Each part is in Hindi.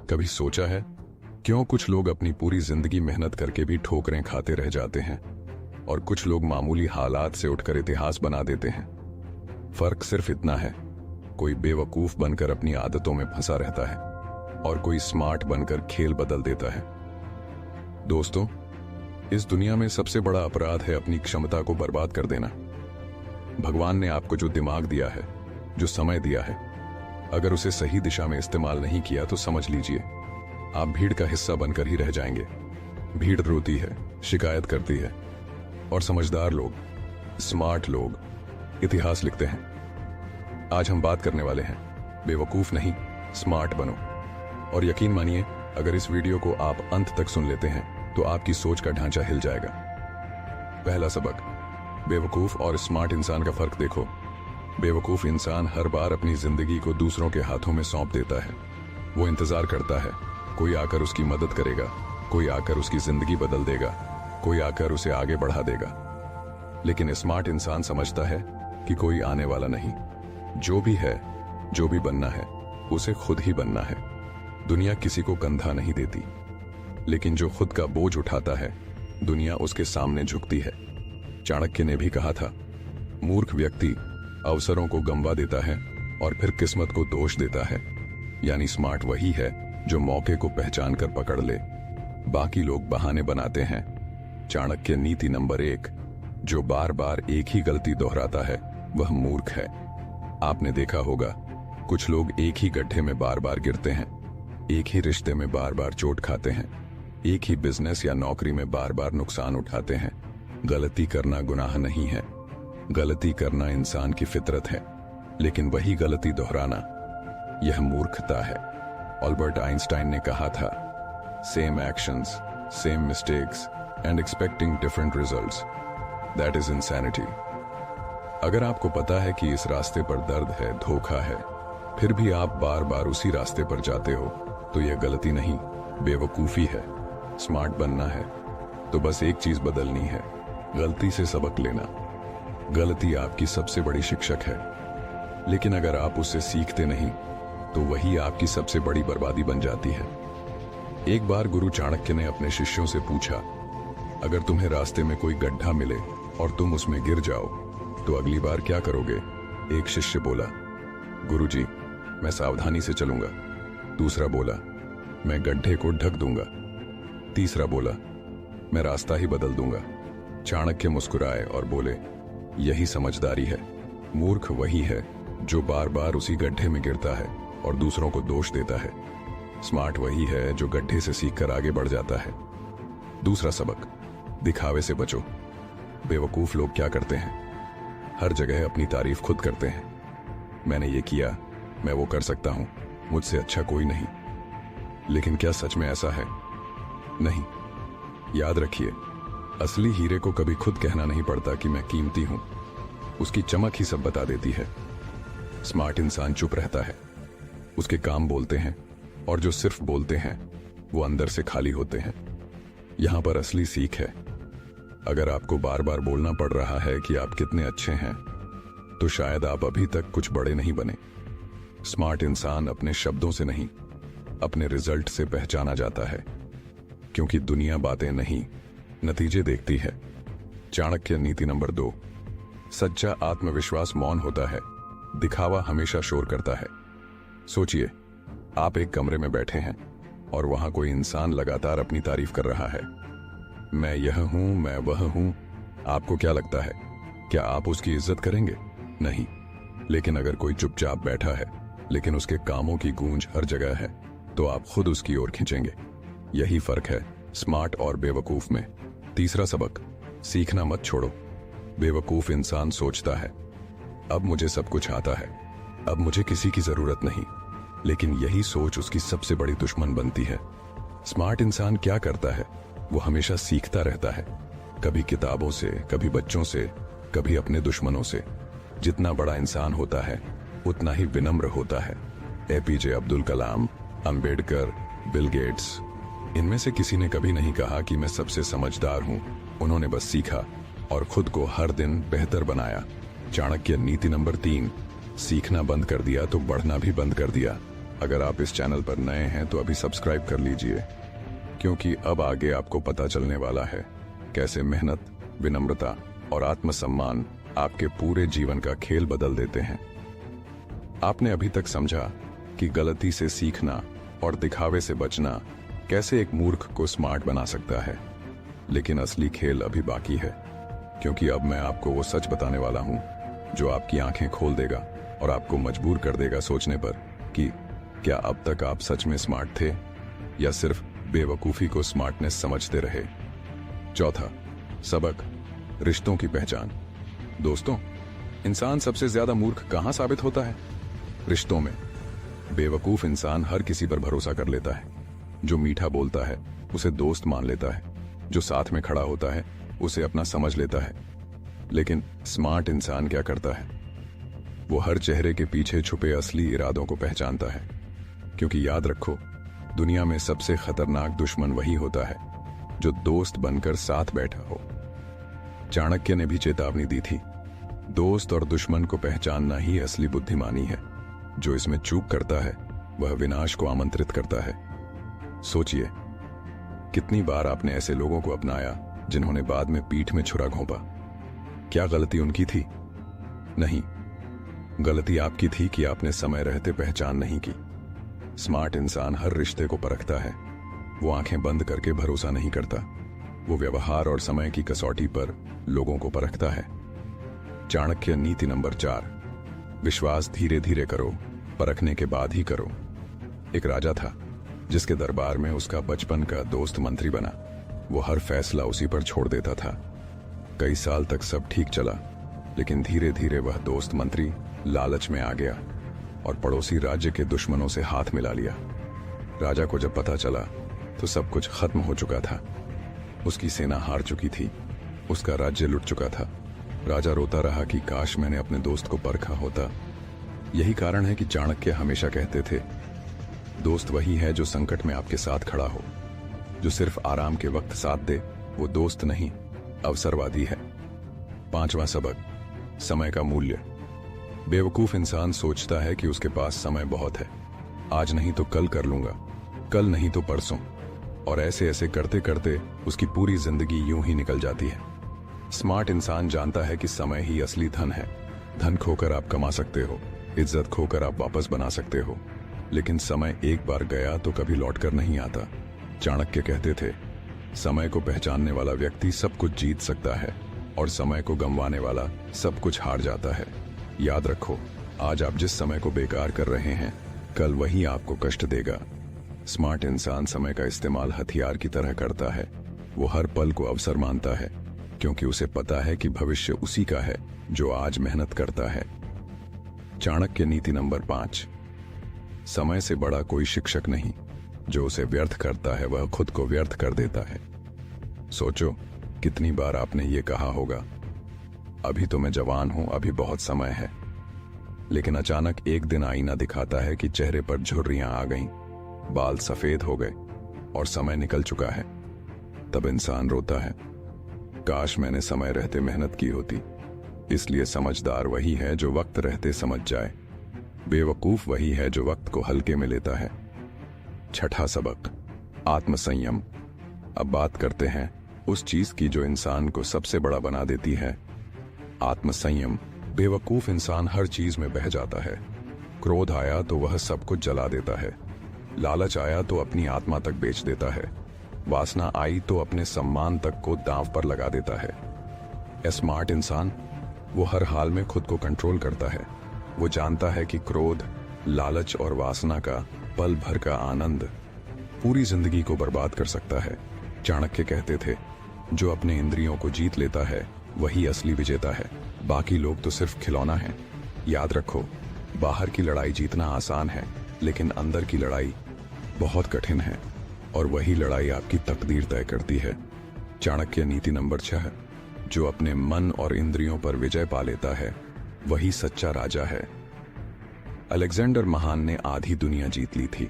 कभी सोचा है क्यों कुछ लोग अपनी पूरी जिंदगी मेहनत करके भी ठोकरें खाते रह जाते हैं और कुछ लोग मामूली हालात से उठकर इतिहास बना देते हैं? फर्क सिर्फ इतना है, कोई बेवकूफ बनकर अपनी आदतों में फंसा रहता है और कोई स्मार्ट बनकर खेल बदल देता है। दोस्तों, इस दुनिया में सबसे बड़ा अपराध है अपनी क्षमता को बर्बाद कर देना। भगवान ने आपको जो दिमाग दिया है, जो समय दिया है, अगर उसे सही दिशा में इस्तेमाल नहीं किया तो समझ लीजिए आप भीड़ का हिस्सा बनकर ही रह जाएंगे। भीड़ रोती है, शिकायत करती है और समझदार लोग, स्मार्ट लोग इतिहास लिखते हैं। आज हम बात करने वाले हैं बेवकूफ नहीं, स्मार्ट बनो। और यकीन मानिए, अगर इस वीडियो को आप अंत तक सुन लेते हैं तो आपकी सोच का ढांचा हिल जाएगा। पहला सबक, बेवकूफ और स्मार्ट इंसान का फर्क देखो। बेवकूफ इंसान हर बार अपनी जिंदगी को दूसरों के हाथों में सौंप देता है। वो इंतजार करता है कोई आकर उसकी मदद करेगा, कोई आकर उसकी जिंदगी बदल देगा, कोई आकर उसे आगे बढ़ा देगा। लेकिन स्मार्ट इंसान समझता है कि कोई आने वाला नहीं। जो भी है, जो भी बनना है, उसे खुद ही बनना है। दुनिया किसी को कंधा नहीं देती, लेकिन जो खुद का बोझ उठाता है, दुनिया उसके सामने झुकती है। चाणक्य ने भी कहा था, मूर्ख व्यक्ति अवसरों को गंवा देता है और फिर किस्मत को दोष देता है। यानी स्मार्ट वही है जो मौके को पहचान कर पकड़ ले। बाकी लोग बहाने बनाते हैं। चाणक्य नीति नंबर 1, जो बार बार एक ही गलती दोहराता है वह मूर्ख है। आपने देखा होगा, कुछ लोग एक ही गड्ढे में बार बार गिरते हैं, एक ही रिश्ते में बार बार चोट खाते हैं, एक ही बिजनेस या नौकरी में बार बार नुकसान उठाते हैं। गलती करना गुनाह नहीं है, गलती करना इंसान की फितरत है, लेकिन वही गलती दोहराना, यह मूर्खता है। अल्बर्ट आइंस्टाइन ने कहा था, same actions, same mistakes and expecting different results, that is insanity. अगर आपको पता है कि इस रास्ते पर दर्द है, धोखा है, फिर भी आप बार बार उसी रास्ते पर जाते हो, तो यह गलती नहीं, बेवकूफी है। स्मार्ट बनना है तो बस एक चीज बदलनी है, गलती से सबक लेना। गलती आपकी सबसे बड़ी शिक्षक है, लेकिन अगर आप उससे सीखते नहीं तो वही आपकी सबसे बड़ी बर्बादी बन जाती है। एक बार गुरु चाणक्य ने अपने शिष्यों से पूछा, अगर तुम्हें रास्ते में कोई गड्ढा मिले और तुम उसमें गिर जाओ तो अगली बार क्या करोगे? एक शिष्य बोला, गुरुजी, मैं सावधानी से चलूंगा। दूसरा बोला, मैं गड्ढे को ढक दूंगा। तीसरा बोला, मैं रास्ता ही बदल दूंगा। चाणक्य मुस्कुराए और बोले, यही समझदारी है। मूर्ख वही है जो बार बार उसी गड्ढे में गिरता है और दूसरों को दोष देता है। स्मार्ट वही है जो गड्ढे से सीखकर आगे बढ़ जाता है। दूसरा सबक, दिखावे से बचो। बेवकूफ लोग क्या करते हैं? हर जगह अपनी तारीफ खुद करते हैं। मैंने ये किया, मैं वो कर सकता हूं, मुझसे अच्छा कोई नहीं। लेकिन क्या सच में ऐसा है? नहीं। याद रखिए, असली हीरे को कभी खुद कहना नहीं पड़ता कि मैं कीमती हूं, उसकी चमक ही सब बता देती है। स्मार्ट इंसान चुप रहता है, उसके काम बोलते हैं, और जो सिर्फ बोलते हैं वो अंदर से खाली होते हैं। यहां पर असली सीख है। अगर आपको बार बार बोलना पड़ रहा है कि आप कितने अच्छे हैं, तो शायद आप अभी तक कुछ बड़े नहीं बने। स्मार्ट इंसान अपने शब्दों से नहीं, अपने रिजल्ट से पहचाना जाता है, क्योंकि दुनिया बातें नहीं, नतीजे देखती है। चाणक्य नीति नंबर 2, सच्चा आत्मविश्वास मौन होता है, दिखावा हमेशा शोर करता है। सोचिए, आप एक कमरे में बैठे हैं और वहां कोई इंसान लगातार अपनी तारीफ कर रहा है, मैं यह हूं, मैं वह हूं। आपको क्या लगता है, क्या आप उसकी इज्जत करेंगे? नहीं। लेकिन अगर कोई चुपचाप बैठा है लेकिन उसके कामों की गूंज हर जगह है, तो आप खुद उसकी ओर खींचेंगे। यही फर्क है स्मार्ट और बेवकूफ में। तीसरा सबक, सीखना मत छोड़ो। बेवकूफ इंसान सोचता है, अब मुझे सब कुछ आता है, अब मुझे किसी की जरूरत नहीं। लेकिन यही सोच उसकी सबसे बड़ी दुश्मन बनती है। स्मार्ट इंसान क्या करता है? वो हमेशा सीखता रहता है, कभी किताबों से, कभी बच्चों से, कभी अपने दुश्मनों से। जितना बड़ा इंसान होता है उतना ही विनम्र होता है। APJ Abdul Kalam, Ambedkar, Bill Gates, इनमें से किसी ने कभी नहीं कहा कि मैं सबसे समझदार हूं। उन्होंने बस सीखा और खुद को हर दिन बेहतर बनाया। चाणक्य नीति नंबर 3, सीखना बंद कर दिया तो बढ़ना भी बंद कर दिया। अगर आप इस चैनल पर नए हैं तो अभी सब्सक्राइब कर लीजिए, क्योंकि अब आगे आपको पता चलने वाला है कैसे मेहनत, विनम्रता और आत्मसम्मान आपके पूरे जीवन का खेल बदल देते हैं। आपने अभी तक समझा कि गलती से सीखना और दिखावे से बचना कैसे एक मूर्ख को स्मार्ट बना सकता है, लेकिन असली खेल अभी बाकी है, क्योंकि अब मैं आपको वो सच बताने वाला हूं जो आपकी आंखें खोल देगा और आपको मजबूर कर देगा सोचने पर कि क्या अब तक आप सच में स्मार्ट थे या सिर्फ बेवकूफी को स्मार्टनेस समझते रहे। चौथा सबक, रिश्तों की पहचान। दोस्तों, इंसान सबसे ज्यादा मूर्ख कहां साबित होता है? रिश्तों में। बेवकूफ इंसान हर किसी पर भरोसा कर लेता है। जो मीठा बोलता है उसे दोस्त मान लेता है, जो साथ में खड़ा होता है उसे अपना समझ लेता है। लेकिन स्मार्ट इंसान क्या करता है? वो हर चेहरे के पीछे छुपे असली इरादों को पहचानता है, क्योंकि याद रखो, दुनिया में सबसे खतरनाक दुश्मन वही होता है जो दोस्त बनकर साथ बैठा हो। चाणक्य ने भी चेतावनी दी थी, दोस्त और दुश्मन को पहचानना ही असली बुद्धिमानी है। जो इसमें चूक करता है वह विनाश को आमंत्रित करता है। सोचिए, कितनी बार आपने ऐसे लोगों को अपनाया जिन्होंने बाद में पीठ में छुरा घोंपा। क्या गलती उनकी थी? नहीं, गलती आपकी थी कि आपने समय रहते पहचान नहीं की। स्मार्ट इंसान हर रिश्ते को परखता है। वो आंखें बंद करके भरोसा नहीं करता। वो व्यवहार और समय की कसौटी पर लोगों को परखता है। चाणक्य नीति नंबर 4, विश्वास धीरे धीरे करो, परखने के बाद ही करो। एक राजा था जिसके दरबार में उसका बचपन का दोस्त मंत्री बना। वो हर फैसला उसी पर छोड़ देता था। कई साल तक सब ठीक चला, लेकिन धीरे धीरे वह दोस्त मंत्री लालच में आ गया और पड़ोसी राज्य के दुश्मनों से हाथ मिला लिया। राजा को जब पता चला तो सब कुछ खत्म हो चुका था। उसकी सेना हार चुकी थी, उसका राज्य लुट चुका था। राजा रोता रहा कि काश मैंने अपने दोस्त को परखा होता। यही कारण है कि चाणक्य हमेशा कहते थे, दोस्त वही है जो संकट में आपके साथ खड़ा हो। जो सिर्फ आराम के वक्त साथ दे वो दोस्त नहीं, अवसरवादी है। पांचवा सबक, समय का मूल्य। बेवकूफ इंसान सोचता है कि उसके पास समय बहुत है, आज नहीं तो कल कर लूंगा, कल नहीं तो परसों, और ऐसे ऐसे करते करते उसकी पूरी जिंदगी यूं ही निकल जाती है। स्मार्ट इंसान जानता है कि समय ही असली धन है। धन खोकर आप कमा सकते हो, इज्जत खोकर आप वापस बना सकते हो, लेकिन समय एक बार गया तो कभी लौट कर नहीं आता। चाणक्य कहते थे, समय को पहचानने वाला व्यक्ति सब कुछ जीत सकता है और समय को गंवाने वाला सब कुछ हार जाता है। याद रखो, आज आप जिस समय को बेकार कर रहे हैं, कल वही आपको कष्ट देगा। स्मार्ट इंसान समय का इस्तेमाल हथियार की तरह करता है। वो हर पल को अवसर मानता है, क्योंकि उसे पता है कि भविष्य उसी का है जो आज मेहनत करता है। चाणक्य नीति नंबर 5, समय से बड़ा कोई शिक्षक नहीं। जो उसे व्यर्थ करता है वह खुद को व्यर्थ कर देता है। सोचो, कितनी बार आपने ये कहा होगा, अभी तो मैं जवान हूं, अभी बहुत समय है। लेकिन अचानक एक दिन आईना दिखाता है कि चेहरे पर झुर्रियां आ गईं, बाल सफेद हो गए और समय निकल चुका है। तब इंसान रोता है, काश मैंने समय रहते मेहनत की होती। इसलिए समझदार वही है जो वक्त रहते समझ जाए। बेवकूफ वही है जो वक्त को हल्के में लेता है। छठा सबक, आत्मसंयम। अब बात करते हैं उस चीज की जो इंसान को सबसे बड़ा बना देती है, आत्मसंयम। बेवकूफ इंसान हर चीज में बह जाता है। क्रोध आया तो वह सब कुछ जला देता है। लालच आया तो अपनी आत्मा तक बेच देता है। वासना आई तो अपने सम्मान तक को दांव पर लगा देता है। ए स्मार्ट इंसान, वो हर हाल में खुद को कंट्रोल करता है। वो जानता है कि क्रोध, लालच और वासना का पल भर का आनंद पूरी जिंदगी को बर्बाद कर सकता है। चाणक्य कहते थे, जो अपने इंद्रियों को जीत लेता है वही असली विजेता है, बाकी लोग तो सिर्फ खिलौना है। याद रखो, बाहर की लड़ाई जीतना आसान है, लेकिन अंदर की लड़ाई बहुत कठिन है, और वही लड़ाई आपकी तकदीर तय करती है। चाणक्य नीति नंबर 6, जो अपने मन और इंद्रियों पर विजय पा लेता है वही सच्चा राजा है। अलेक्जेंडर महान ने आधी दुनिया जीत ली थी,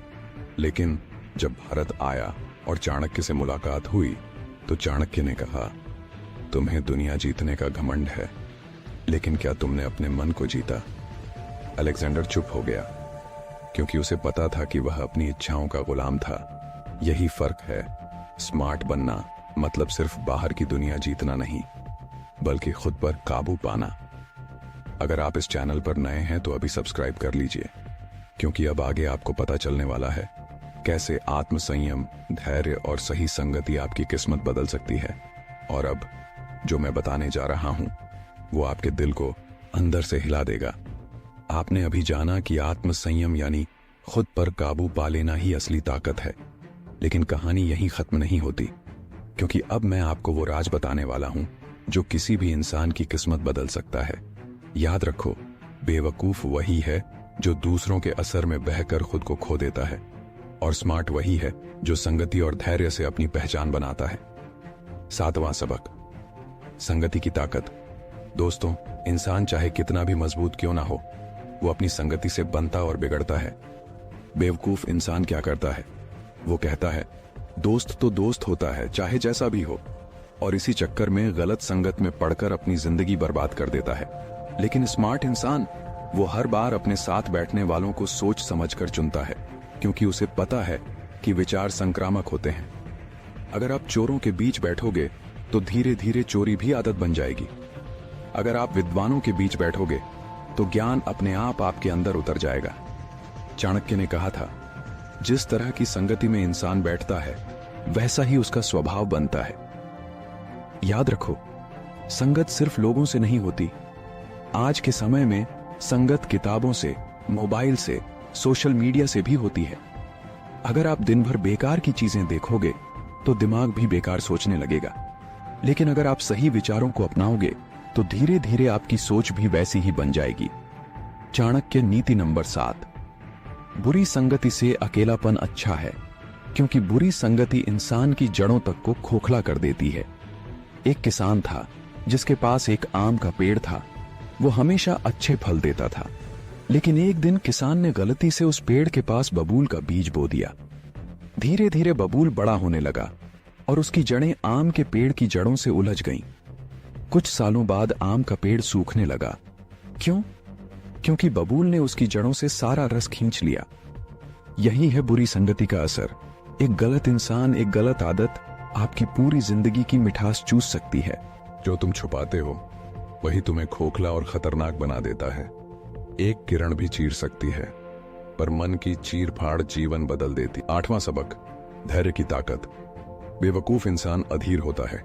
लेकिन जब भारत आया और चाणक्य से मुलाकात हुई तो चाणक्य ने कहा, तुम्हें दुनिया जीतने का घमंड है, लेकिन क्या तुमने अपने मन को जीता? अलेक्जेंडर चुप हो गया, क्योंकि उसे पता था कि वह अपनी इच्छाओं का गुलाम था। यही फर्क है। स्मार्ट बनना मतलब सिर्फ बाहर की दुनिया जीतना नहीं, बल्कि खुद पर काबू पाना। अगर आप इस चैनल पर नए हैं तो अभी सब्सक्राइब कर लीजिए, क्योंकि अब आगे आपको पता चलने वाला है कैसे आत्मसंयम, धैर्य और सही संगति आपकी किस्मत बदल सकती है। और अब जो मैं बताने जा रहा हूं वो आपके दिल को अंदर से हिला देगा। आपने अभी जाना कि आत्मसंयम यानी खुद पर काबू पा लेना ही असली ताकत है, लेकिन कहानी यहीं खत्म नहीं होती, क्योंकि अब मैं आपको वो राज बताने वाला हूं जो किसी भी इंसान की किस्मत बदल सकता है। याद रखो, बेवकूफ वही है जो दूसरों के असर में बहकर खुद को खो देता है, और स्मार्ट वही है जो संगति और धैर्य से अपनी पहचान बनाता है। 7वां सबक, संगति की ताकत। दोस्तों, इंसान चाहे कितना भी मजबूत क्यों ना हो, वो अपनी संगति से बनता और बिगड़ता है। बेवकूफ इंसान क्या करता है? वो कहता है दोस्त तो दोस्त होता है, चाहे जैसा भी हो, और इसी चक्कर में गलत संगत में पड़कर अपनी जिंदगी बर्बाद कर देता है। लेकिन स्मार्ट इंसान, वो हर बार अपने साथ बैठने वालों को सोच समझकर चुनता है, क्योंकि उसे पता है कि विचार संक्रामक होते हैं। अगर आप चोरों के बीच बैठोगे तो धीरे धीरे चोरी भी आदत बन जाएगी। अगर आप विद्वानों के बीच बैठोगे तो ज्ञान अपने आप आपके अंदर उतर जाएगा। चाणक्य ने कहा था, जिस तरह की संगति में इंसान बैठता है वैसा ही उसका स्वभाव बनता है। याद रखो, संगत सिर्फ लोगों से नहीं होती। आज के समय में संगत किताबों से, मोबाइल से, सोशल मीडिया से भी होती है। अगर आप दिन भर बेकार की चीजें देखोगे तो दिमाग भी बेकार सोचने लगेगा, लेकिन अगर आप सही विचारों को अपनाओगे तो धीरे धीरे आपकी सोच भी वैसी ही बन जाएगी। चाणक्य नीति नंबर 7, बुरी संगति से अकेलापन अच्छा है, क्योंकि बुरी संगति इंसान की जड़ों तक को खोखला कर देती है। एक किसान था जिसके पास एक आम का पेड़ था। वो हमेशा अच्छे फल देता था, लेकिन एक दिन किसान ने गलती से उस पेड़ के पास बबूल का बीज बो दिया। धीरे धीरे बबूल बड़ा होने लगा और उसकी जड़ें आम के पेड़ की जड़ों से उलझ गईं। कुछ सालों बाद आम का पेड़ सूखने लगा। क्यों? क्योंकि बबूल ने उसकी जड़ों से सारा रस खींच लिया। यही है बुरी संगति का असर। एक गलत इंसान, एक गलत आदत आपकी पूरी जिंदगी की मिठास चूस सकती है। जो तुम छुपाते हो वही तुम्हें खोखला और खतरनाक बना देता है। एक किरण भी चीर सकती है, पर मन की चीर फाड़ जीवन बदल देती। 8वां सबक, धैर्य की ताकत। बेवकूफ इंसान अधीर होता है।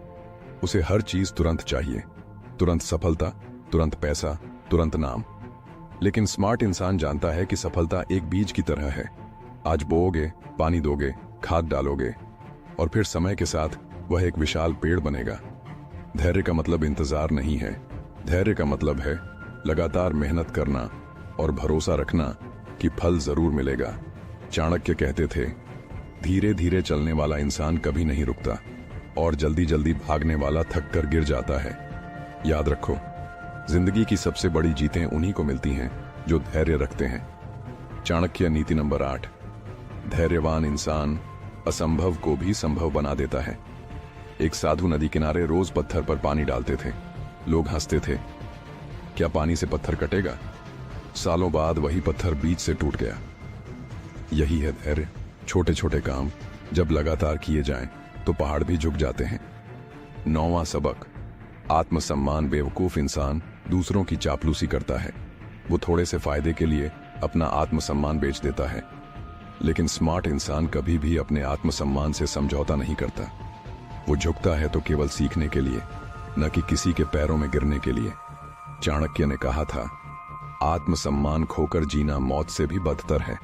उसे हर चीज तुरंत चाहिए, तुरंत सफलता, तुरंत पैसा, तुरंत नाम। लेकिन स्मार्ट इंसान जानता है कि सफलता एक बीज की तरह है। आज बोओगे, पानी दोगे, खाद डालोगे, और फिर समय के साथ वह एक विशाल पेड़ बनेगा। धैर्य का मतलब इंतजार नहीं है। धैर्य का मतलब है लगातार मेहनत करना और भरोसा रखना कि फल जरूर मिलेगा। चाणक्य कहते थे, धीरे धीरे चलने वाला इंसान कभी नहीं रुकता, और जल्दी जल्दी भागने वाला थक कर गिर जाता है। याद रखो, जिंदगी की सबसे बड़ी जीतें उन्हीं को मिलती हैं जो धैर्य रखते हैं। चाणक्य नीति नंबर 8, धैर्यवान इंसान असंभव को भी संभव बना देता है। एक साधु नदी किनारे रोज पत्थर पर पानी डालते थे। लोग हंसते थे, क्या पानी से पत्थर कटेगा? सालों बाद वही पत्थर बीच से टूट गया। यही है धैर्य। छोटे छोटे काम जब लगातार किए जाएं तो पहाड़ भी झुक जाते हैं। 9वां सबक, आत्मसम्मान। बेवकूफ इंसान दूसरों की चापलूसी करता है। वो थोड़े से फायदे के लिए अपना आत्मसम्मान बेच देता है, लेकिन स्मार्ट इंसान कभी भी अपने आत्मसम्मान से समझौता नहीं करता। वो झुकता है तो केवल सीखने के लिए, न कि किसी के पैरों में गिरने के लिए। चाणक्य ने कहा था, आत्मसम्मान खोकर जीना मौत से भी बदतर है।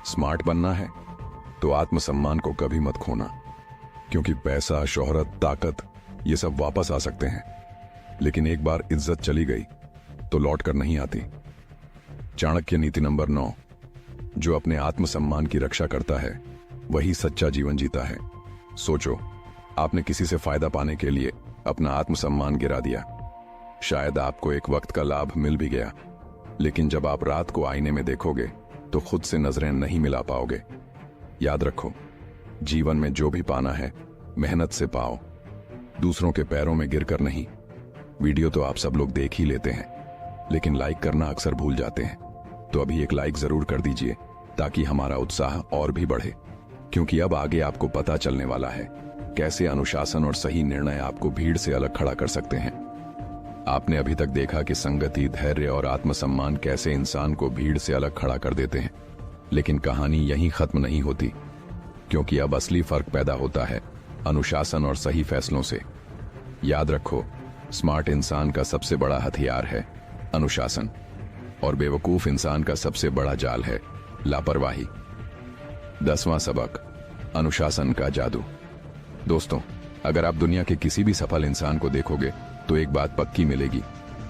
स्मार्ट बनना है तो आत्मसम्मान को कभी मत खोना, क्योंकि पैसा, शोहरत, ताकत ये सब वापस आ सकते हैं, लेकिन एक बार इज्जत चली गई तो लौट कर नहीं आती। चाणक्य नीति नंबर 9, जो अपने आत्मसम्मान की रक्षा करता है वही सच्चा जीवन जीता है। सोचो, आपने किसी से फायदा पाने के लिए अपना आत्मसम्मान गिरा दिया। शायद आपको एक वक्त का लाभ मिल भी गया, लेकिन जब आप रात को आईने में देखोगे तो खुद से नजरें नहीं मिला पाओगे। याद रखो, जीवन में जो भी पाना है मेहनत से पाओ, दूसरों के पैरों में गिरकर नहीं। वीडियो तो आप सब लोग देख ही लेते हैं, लेकिन लाइक करना अक्सर भूल जाते हैं, तो अभी एक लाइक जरूर कर दीजिए ताकि हमारा उत्साह और भी बढ़े, क्योंकि अब आगे आपको पता चलने वाला है कैसे अनुशासन और सही निर्णय आपको भीड़ से अलग खड़ा कर सकते हैं। आपने अभी तक देखा कि संगति, धैर्य और आत्मसम्मान कैसे इंसान को भीड़ से अलग खड़ा कर देते हैं, लेकिन कहानी यहीं खत्म नहीं होती, क्योंकि अब असली फर्क पैदा होता है अनुशासन और सही फैसलों से। याद रखो, स्मार्ट इंसान का सबसे बड़ा हथियार है अनुशासन, और बेवकूफ इंसान का सबसे बड़ा जाल है लापरवाही। 10वां सबक, अनुशासन का जादू। दोस्तों, अगर आप दुनिया के किसी भी सफल इंसान को देखोगे तो एक बात पक्की मिलेगी,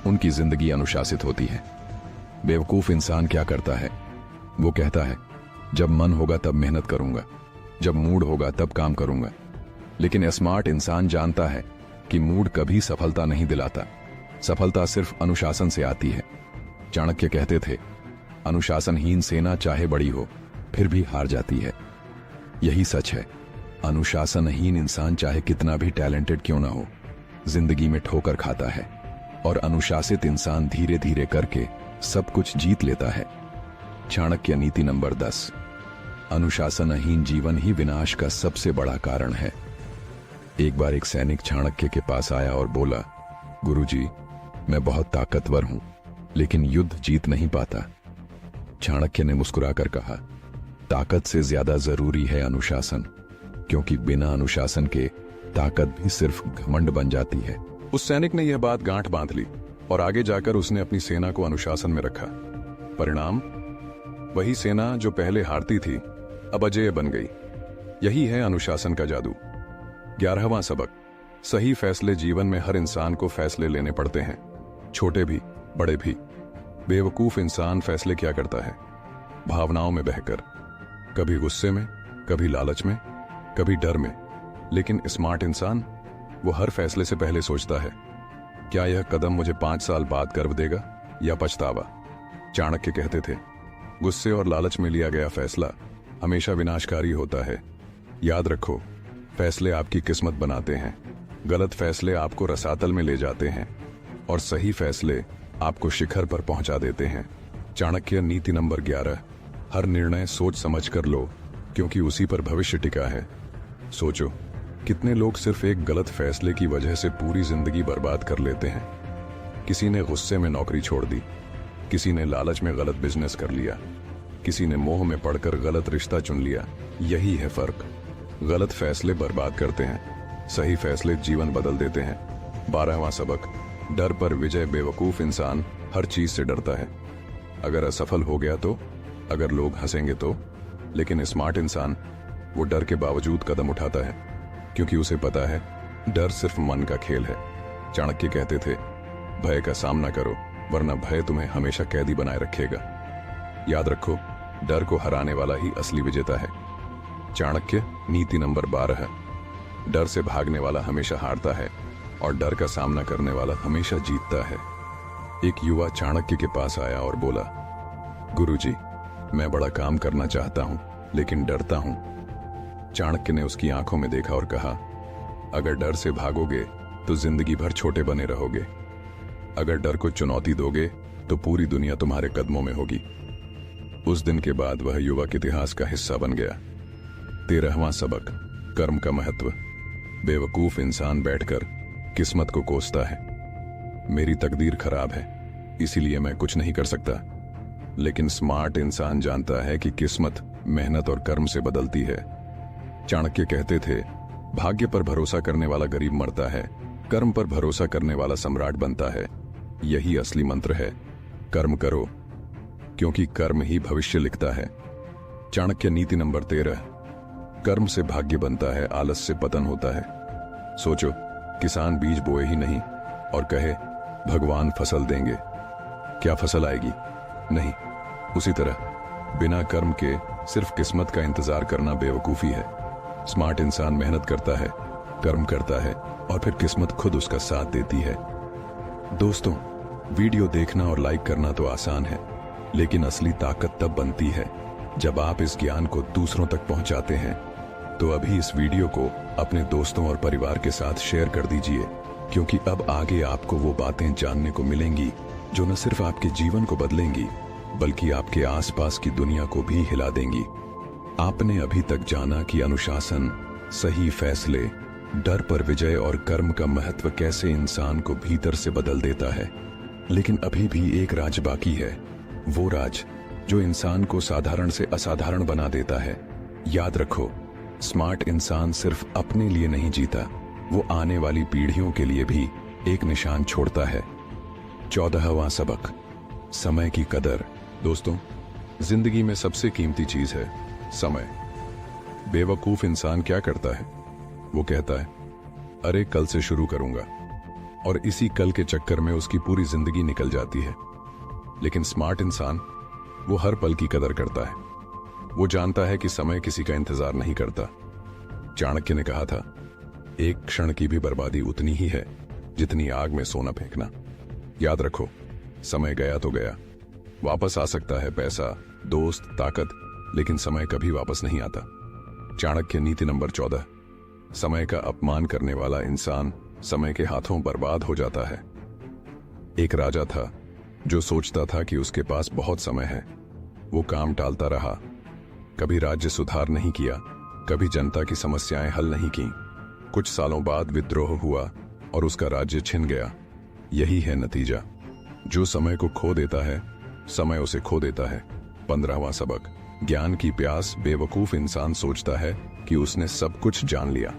उनकी जिंदगी अनुशासित होती है। बेवकूफ इंसान क्या करता है? वो कहता है जब मन होगा तब मेहनत करूंगा, जब मूड होगा तब काम करूंगा। लेकिन स्मार्ट इंसान जानता है कि मूड कभी सफलता नहीं दिलाता, सफलता सिर्फ अनुशासन से आती है। चाणक्य कहते थे, अनुशासनहीन सेना चाहे बड़ी हो फिर भी हार जाती है। यही सच है, अनुशासनहीन इंसान चाहे कितना भी टैलेंटेड क्यों ना हो, जिंदगी में ठोकर खाता है, और अनुशासित इंसान धीरे धीरे करके सब कुछ जीत लेता है। चाणक्य नीति नंबर 10, अनुशासनहीन जीवन ही विनाश का सबसे बड़ा कारण है। एक बार एक सैनिक चाणक्य के पास आया और बोला, गुरुजी, मैं बहुत ताकतवर हूं, लेकिन युद्ध जीत नहीं पाता। चाणक्य ने मुस्कुराकर कहा, ताकत से ज्यादा जरूरी है अनुशासन, क्योंकि बिना अनुशासन के ताकत भी सिर्फ घमंड बन जाती है। उस सैनिक ने यह बात गांठ बांध ली और आगे जाकर उसने अपनी सेना को अनुशासन में रखा। परिणाम, वही सेना जो पहले हारती थी अब अजेय बन गई। यही है अनुशासन का जादू। 11वां सबक, सही फैसले। जीवन में हर इंसान को फैसले लेने पड़ते हैं, छोटे भी बड़े भी। बेवकूफ इंसान फैसले क्या करता है? भावनाओं में बहकर, कभी गुस्से में, कभी लालच में, कभी डर में। लेकिन स्मार्ट इंसान, वो हर फैसले से पहले सोचता है, क्या यह कदम मुझे 5 साल बाद गर्व देगा या पछतावा? चाणक्य कहते थे, गुस्से और लालच में लिया गया फैसला हमेशा विनाशकारी होता है। याद रखो, फैसले आपकी किस्मत बनाते हैं, गलत फैसले आपको रसातल में ले जाते हैं, और सही फैसले आपको शिखर पर पहुंचा देते हैं। चाणक्य नीति नंबर 11, हर निर्णय सोच समझ कर लो, क्योंकि उसी पर भविष्य टिका है। सोचो, कितने लोग सिर्फ एक गलत फैसले की वजह से पूरी जिंदगी बर्बाद कर लेते हैं। किसी ने गुस्से में नौकरी छोड़ दी, किसी ने लालच में गलत बिजनेस कर लिया, किसी ने मोह में पड़कर गलत रिश्ता चुन लिया। यही है फर्क, गलत फैसले बर्बाद करते हैं, सही फैसले जीवन बदल देते हैं। 12वां सबक, डर पर विजय। बेवकूफ इंसान हर चीज से डरता है। अगर असफल हो गया तो, अगर लोग हंसेंगे तो, लेकिन स्मार्ट इंसान वो डर के बावजूद कदम उठाता है, क्योंकि उसे पता है डर सिर्फ मन का खेल है। चाणक्य कहते थे, भय का सामना करो, वरना भय तुम्हें हमेशा कैदी बनाए रखेगा। याद रखो, डर को हराने वाला ही असली विजेता है। चाणक्य नीति नंबर 12, डर से भागने वाला हमेशा हारता है और डर का सामना करने वाला हमेशा जीतता है। एक युवा चाणक्य के पास आया और बोला, गुरुजी, मैं बड़ा काम करना चाहता हूं, लेकिन डरता हूं। चाणक्य ने उसकी आंखों में देखा और कहा, अगर डर से भागोगे तो जिंदगी भर छोटे बने रहोगे। अगर डर को चुनौती दोगे तो पूरी दुनिया तुम्हारे कदमों में होगी। उस दिन के बाद वह युवक इतिहास का हिस्सा बन गया। 13वां सबक, कर्म का महत्व। बेवकूफ इंसान बैठकर किस्मत को कोसता है, मेरी तकदीर खराब है इसीलिए मैं कुछ नहीं कर सकता। लेकिन स्मार्ट इंसान जानता है कि किस्मत मेहनत और कर्म से बदलती है। चाणक्य कहते थे, भाग्य पर भरोसा करने वाला गरीब मरता है, कर्म पर भरोसा करने वाला सम्राट बनता है। यही असली मंत्र है, कर्म करो, क्योंकि कर्म ही भविष्य लिखता है। चाणक्य नीति नंबर 13, कर्म से भाग्य बनता है, आलस से पतन होता है। सोचो, किसान बीज बोए ही नहीं और कहे भगवान फसल देंगे, क्या फसल आएगी? नहीं। उसी तरह बिना कर्म के सिर्फ किस्मत का इंतजार करना बेवकूफी है। स्मार्ट इंसान मेहनत करता है, कर्म करता है और फिर किस्मत खुद उसका साथ देती है। दोस्तों, वीडियो देखना और लाइक करना तो आसान है, लेकिन असली ताकत तब बनती है जब आप इस ज्ञान को दूसरों तक पहुंचाते हैं। तो अभी इस वीडियो को अपने दोस्तों और परिवार के साथ शेयर कर दीजिए, क्योंकि अब आगे आपको वो बातें जानने को मिलेंगी जो न सिर्फ आपके जीवन को बदलेंगी बल्कि आपके आसपास की दुनिया को भी हिला देंगी। आपने अभी तक जाना कि अनुशासन, सही फैसले, डर पर विजय और कर्म का महत्व कैसे इंसान को भीतर से बदल देता है। लेकिन अभी भी एक राज बाकी है, वो राज जो इंसान को साधारण से असाधारण बना देता है। याद रखो, स्मार्ट इंसान सिर्फ अपने लिए नहीं जीता, वो आने वाली पीढ़ियों के लिए भी एक निशान छोड़ता है। 14वां सबक, समय की कदर। दोस्तों, जिंदगी में सबसे कीमती चीज है समय। बेवकूफ इंसान क्या करता है? वो कहता है, अरे कल से शुरू करूंगा, और इसी कल के चक्कर में उसकी पूरी जिंदगी निकल जाती है। लेकिन स्मार्ट इंसान, वो हर पल की कदर करता है। वो जानता है कि समय किसी का इंतजार नहीं करता। चाणक्य ने कहा था, एक क्षण की भी बर्बादी उतनी ही है जितनी आग में सोना फेंकना। याद रखो, समय गया तो गया, वापस आ सकता है पैसा, दोस्त, ताकत, लेकिन समय कभी वापस नहीं आता। चाणक्य नीति नंबर 14, समय का अपमान करने वाला इंसान समय के हाथों बर्बाद हो जाता है। एक राजा था जो सोचता था कि उसके पास बहुत समय है। वो काम टालता रहा, कभी राज्य सुधार नहीं किया, कभी जनता की समस्याएं हल नहीं की। कुछ सालों बाद विद्रोह हुआ और उसका राज्य छिन गया। यही है नतीजा, जो समय को खो देता है, समय उसे खो देता है। 15वां सबक, ज्ञान की प्यास। बेवकूफ इंसान सोचता है कि उसने सब कुछ जान लिया,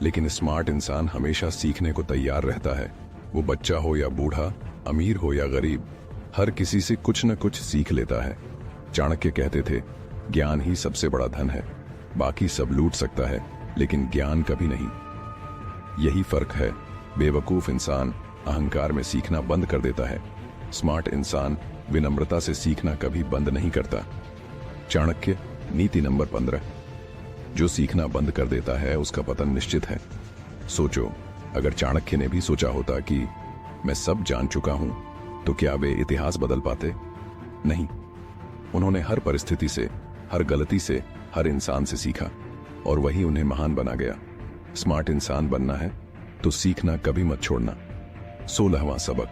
लेकिन स्मार्ट इंसान हमेशा सीखने को तैयार रहता है। वो बच्चा हो या बूढ़ा, अमीर हो या गरीब, हर किसी से कुछ न कुछ सीख लेता है। चाणक्य कहते थे, ज्ञान ही सबसे बड़ा धन है, बाकी सब लूट सकता है लेकिन ज्ञान कभी नहीं। यही फर्क है, बेवकूफ इंसान अहंकार में सीखना बंद कर देता है, स्मार्ट इंसान विनम्रता से सीखना कभी बंद नहीं करता। चाणक्य नीति नंबर 15, जो सीखना बंद कर देता है उसका पतन निश्चित है। सोचो, अगर चाणक्य ने भी सोचा होता कि मैं सब जान चुका हूं, तो क्या वे इतिहास बदल पाते? नहीं। उन्होंने हर परिस्थिति से, हर गलती से, हर इंसान से सीखा, और वही उन्हें महान बना गया। स्मार्ट इंसान बनना है तो सीखना कभी मत छोड़ना। 16वां सबक,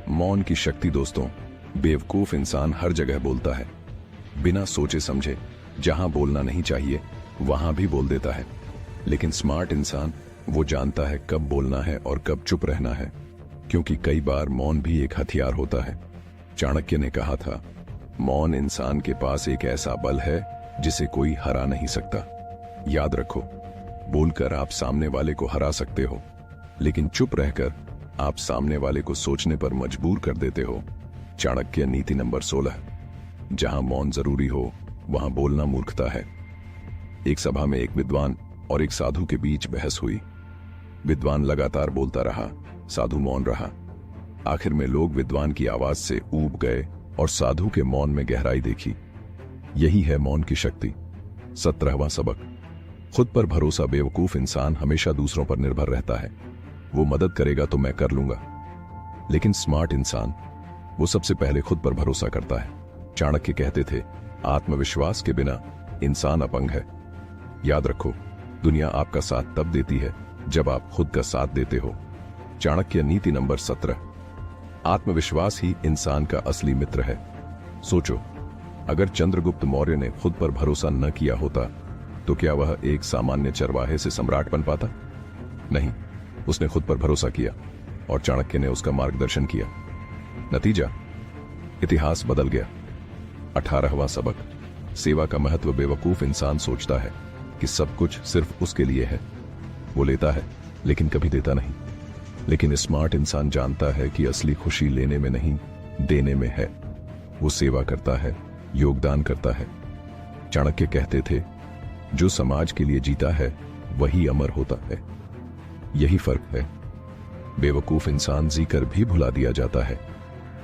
मौन की शक्ति। दोस्तों, बेवकूफ इंसान हर जगह बोलता है, बिना सोचे समझे। जहां बोलना नहीं चाहिए वहां भी बोल देता है। लेकिन स्मार्ट इंसान, वो जानता है कब बोलना है और कब चुप रहना है, क्योंकि कई बार मौन भी एक हथियार होता है। चाणक्य ने कहा था, मौन इंसान के पास एक ऐसा बल है जिसे कोई हरा नहीं सकता। याद रखो, बोलकर आप सामने वाले को हरा सकते हो, लेकिन चुप रहकर आप सामने वाले को सोचने पर मजबूर कर देते हो। चाणक्य नीति नंबर 16, जहां मौन जरूरी हो वहां बोलना मूर्खता है। एक सभा में एक विद्वान और एक साधु के बीच बहस हुई। विद्वान लगातार बोलता रहा, साधु मौन रहा। आखिर में लोग विद्वान की आवाज से ऊब गए और साधु के मौन में गहराई देखी। यही है मौन की शक्ति। 17वां सबक, खुद पर भरोसा। बेवकूफ इंसान हमेशा दूसरों पर निर्भर रहता है, वो मदद करेगा तो मैं कर लूंगा। लेकिन स्मार्ट इंसान, वो सबसे पहले खुद पर भरोसा करता है। चाणक्य कहते थे, आत्मविश्वास के बिना इंसान अपंग है। याद रखो, दुनिया आपका साथ तब देती है जब आप खुद का साथ देते हो। चाणक्य नीति नंबर 17, आत्मविश्वास ही इंसान का असली मित्र है। सोचो, अगर चंद्रगुप्त मौर्य ने खुद पर भरोसा न किया होता तो क्या वह एक सामान्य चरवाहे से सम्राट बन पाता? नहीं, उसने खुद पर भरोसा किया और चाणक्य ने उसका मार्गदर्शन किया। नतीजा, इतिहास बदल गया। 18वां सबक, सेवा का महत्व। बेवकूफ इंसान सोचता है कि सब कुछ सिर्फ उसके लिए है, वो लेता है लेकिन कभी देता नहीं। लेकिन स्मार्ट इंसान जानता है कि असली खुशी लेने में नहीं, देने में है। वो सेवा करता है, योगदान करता है। चाणक्य कहते थे, जो समाज के लिए जीता है वही अमर होता है। यही फर्क है, बेवकूफ इंसान जीकर भी भुला दिया जाता है,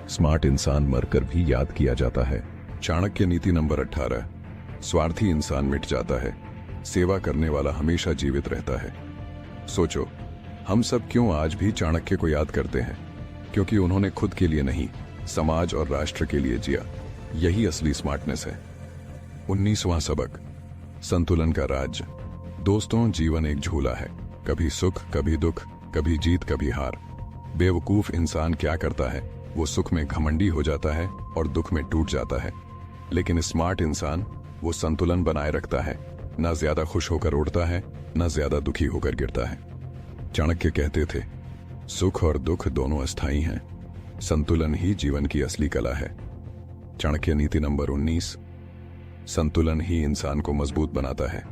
स्मार्ट इंसान मरकर भी याद किया जाता है। चाणक्य नीति नंबर 18, स्वार्थी इंसान मिट जाता है, सेवा करने वाला हमेशा जीवित रहता है। सोचो, हम सब क्यों आज भी चाणक्य को याद करते हैं? क्योंकि उन्होंने खुद के लिए नहीं, समाज और राष्ट्र के लिए जिया। यही असली स्मार्टनेस है। 19वां सबक, संतुलन का राज। दोस्तों, जीवन एक झूला है, कभी सुख कभी दुख, कभी जीत कभी हार। बेवकूफ इंसान क्या करता है, वो सुख में घमंडी हो जाता है और दुख में टूट जाता है। लेकिन स्मार्ट इंसान वो संतुलन बनाए रखता है, ना ज्यादा खुश होकर उड़ता है, ना ज्यादा दुखी होकर गिरता है। चाणक्य कहते थे, सुख और दुख दोनों अस्थायी हैं, संतुलन ही जीवन की असली कला है। चाणक्य नीति नंबर 19, संतुलन ही इंसान को मजबूत बनाता है।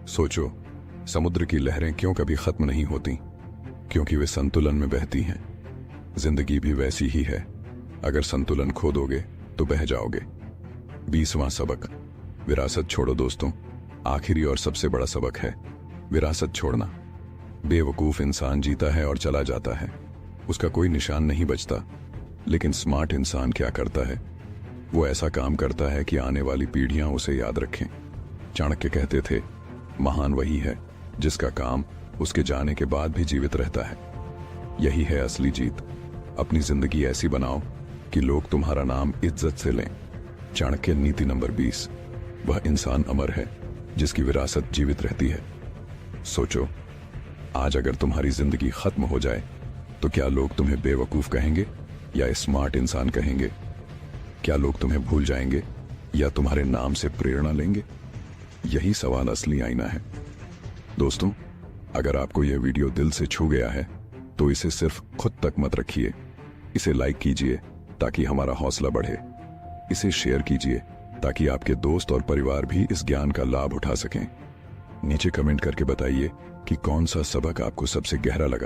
सोचो, समुद्र की लहरें क्यों कभी खत्म नहीं होती? क्योंकि वे संतुलन में बहती हैं। जिंदगी भी वैसी ही है, अगर संतुलन खो दोगे तो बह जाओगे। 20वां सबक, विरासत छोड़ो। दोस्तों, आखिरी और सबसे बड़ा सबक है विरासत छोड़ना। बेवकूफ इंसान जीता है और चला जाता है, उसका कोई निशान नहीं बचता। लेकिन स्मार्ट इंसान क्या करता है? वो ऐसा काम करता है कि आने वाली पीढ़ियां उसे याद रखें। चाणक्य कहते थे, महान वही है जिसका काम उसके जाने के बाद भी जीवित रहता है। यही है असली जीत। अपनी जिंदगी ऐसी बनाओ कि लोग तुम्हारा नाम इज्जत से लें। चाणक्य नीति नंबर 20, वह इंसान अमर है जिसकी विरासत जीवित रहती है। सोचो, आज अगर तुम्हारी जिंदगी खत्म हो जाए तो क्या लोग तुम्हें बेवकूफ कहेंगे या स्मार्ट इंसान कहेंगे? क्या लोग तुम्हें भूल जाएंगे या तुम्हारे नाम से प्रेरणा लेंगे? यही सवाल असली आईना है। दोस्तों, अगर आपको यह वीडियो दिल से छू गया है तो इसे सिर्फ खुद तक मत रखिए, इसे लाइक कीजिए ताकि हमारा हौसला बढ़े। इसे शेयर कीजिए ताकि आपके दोस्त और परिवार भी इस ज्ञान का लाभ उठा सकें। नीचे कमेंट करके बताइए कि कौन सा सबक आपको सबसे गहरा लगा।